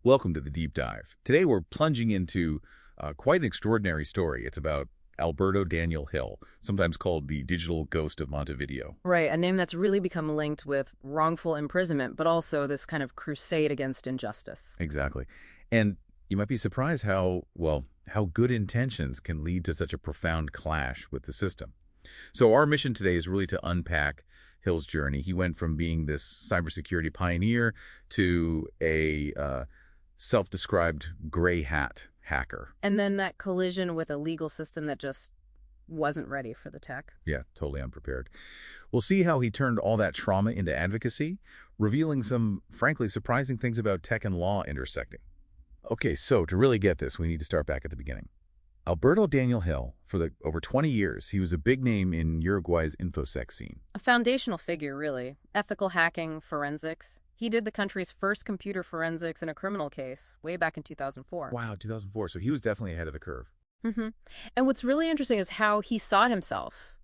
Welcome to the Deep Dive. Today we're plunging into quite an extraordinary story. It's about Alberto Daniel Hill, sometimes called the digital ghost of Montevideo. Right, a name that's really become linked with wrongful imprisonment, but also this kind of crusade against injustice. Exactly. And you might be surprised how good intentions can lead to such a profound clash with the system. So our mission today is really to unpack Hill's journey. He went from being this cybersecurity pioneer to a self-described gray hat hacker. And then that collision with a legal system that just wasn't ready for the tech. Yeah, totally unprepared. We'll see how he turned all that trauma into advocacy, revealing some, frankly, surprising things about tech and law intersecting. Okay, so to really get this, we need to start back at the beginning. Alberto Daniel Hill, for over 20 years, he was a big name in Uruguay's InfoSec scene. A foundational figure, really. Ethical hacking, forensics. He did the country's first computer forensics in a criminal case way back in 2004. Wow, 2004. So he was definitely ahead of the curve. And what's really interesting is how he saw himself,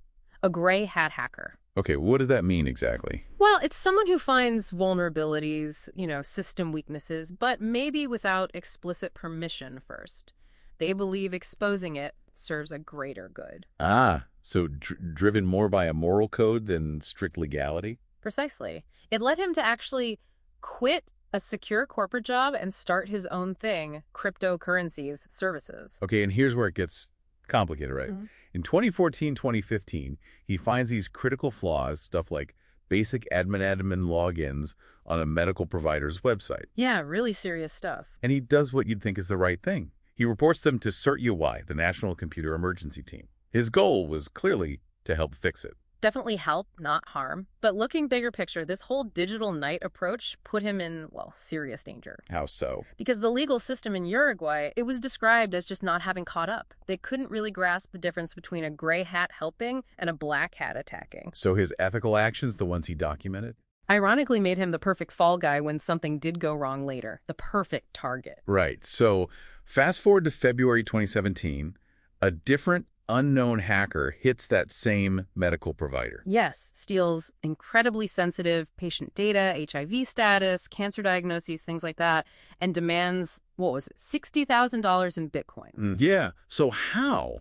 a gray hat hacker. Okay, what does that mean exactly? Well, it's someone who finds vulnerabilities, system weaknesses, but maybe without explicit permission first. They believe exposing it serves a greater good. Ah, so driven more by a moral code than strict legality? Precisely. It led him to actually quit a secure corporate job and start his own thing, cryptocurrencies services. Okay, and here's where it gets complicated, right? In 2014, 2015, he finds these critical flaws, stuff like basic admin logins on a medical provider's website. Yeah, really serious stuff. And he does what you'd think is the right thing. He reports them to CERT-UI, the National Computer Emergency Team. His goal was clearly to help fix it. Definitely help, not harm. But looking bigger picture, this whole digital knight approach put him in, serious danger. How so? Because the legal system in Uruguay, it was described as just not having caught up. They couldn't really grasp the difference between a gray hat helping and a black hat attacking. So his ethical actions, the ones he documented? Ironically made him the perfect fall guy when something did go wrong later. The perfect target. Right. So fast forward to February 2017, a different unknown hacker hits that same medical provider. Yes, steals incredibly sensitive patient data, HIV status, cancer diagnoses, things like that, and demands, $60,000 in Bitcoin. Yeah. So how?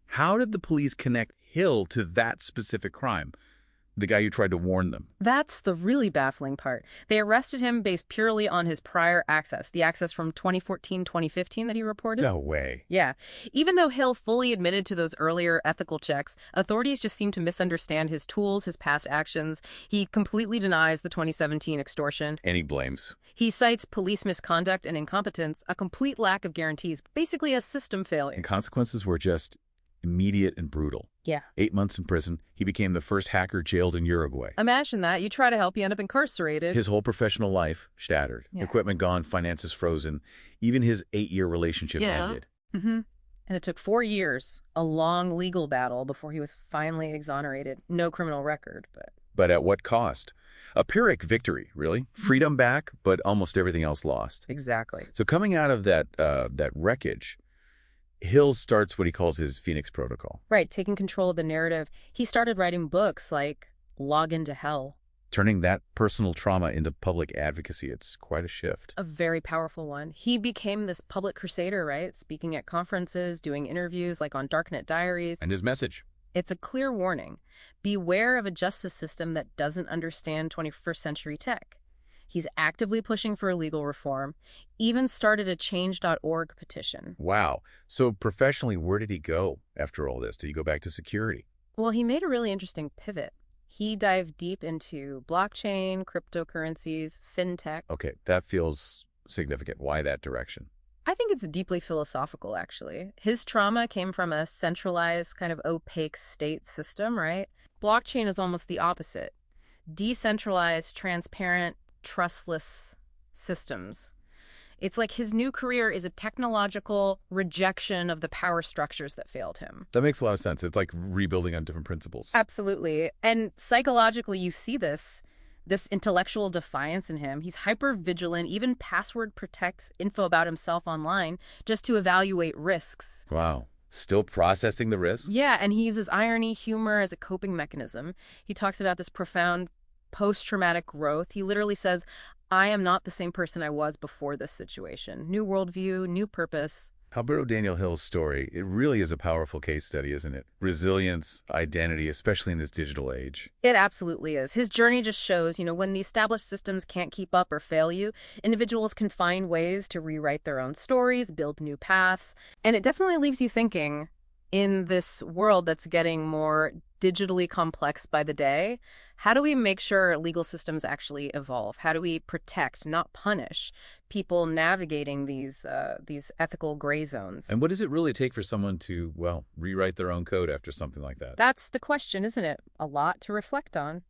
How did the police connect Hill to that specific crime? The guy who tried to warn them. That's the really baffling part. They arrested him based purely on his prior access, the access from 2014-2015 that he reported. No way. Yeah. Even though Hill fully admitted to those earlier ethical checks, authorities just seem to misunderstand his tools, his past actions. He completely denies the 2017 extortion. And he blames. He cites police misconduct and incompetence, a complete lack of guarantees, basically a system failure. And consequences were just immediate and brutal. Yeah. 8 months in prison. He became the first hacker jailed in Uruguay. Imagine that. You try to help, you end up incarcerated. His whole professional life shattered. Yeah. Equipment gone, finances frozen. Even his 8-year relationship ended. And it took 4 years, a long legal battle, before he was finally exonerated. No criminal record, but... But at what cost? A Pyrrhic victory, really. Freedom back, but almost everything else lost. Exactly. So coming out of that wreckage, Hill starts what he calls his Phoenix Protocol. Right, taking control of the narrative. He started writing books like Log into Hell. Turning that personal trauma into public advocacy, it's quite a shift. A very powerful one. He became this public crusader, right? Speaking at conferences, doing interviews like on Darknet Diaries. And his message? It's a clear warning. Beware of a justice system that doesn't understand 21st century tech. He's actively pushing for legal reform, even started a change.org petition. Wow. So professionally, where did he go after all this? Did he go back to security? Well, he made a really interesting pivot. He dived deep into blockchain, cryptocurrencies, fintech. Okay, that feels significant. Why that direction? I think it's deeply philosophical, actually. His trauma came from a centralized, kind of opaque state system, right? Blockchain is almost the opposite. Decentralized, transparent, trustless systems. It's like his new career is a technological rejection of the power structures that failed him. That makes a lot of sense. It's like rebuilding on different principles. Absolutely. And psychologically, you see this intellectual defiance in him. He's hyper-vigilant, even password protects info about himself online just to evaluate risks. Wow. Still processing the risk? Yeah, and he uses irony, humor as a coping mechanism. He talks about this profound post-traumatic growth. He literally says, I am not the same person I was before this situation. New worldview, new purpose. Alberto Daniel Hill's story, it really is a powerful case study, isn't it? Resilience, identity, especially in this digital age. It absolutely is. His journey just shows, when the established systems can't keep up or fail you, individuals can find ways to rewrite their own stories, build new paths, and it definitely leaves you thinking, in this world that's getting more digitally complex by the day, how do we make sure legal systems actually evolve? How do we protect, not punish, people navigating these ethical gray zones? And what does it really take for someone to, well, rewrite their own code after something like that? That's the question, isn't it? A lot to reflect on.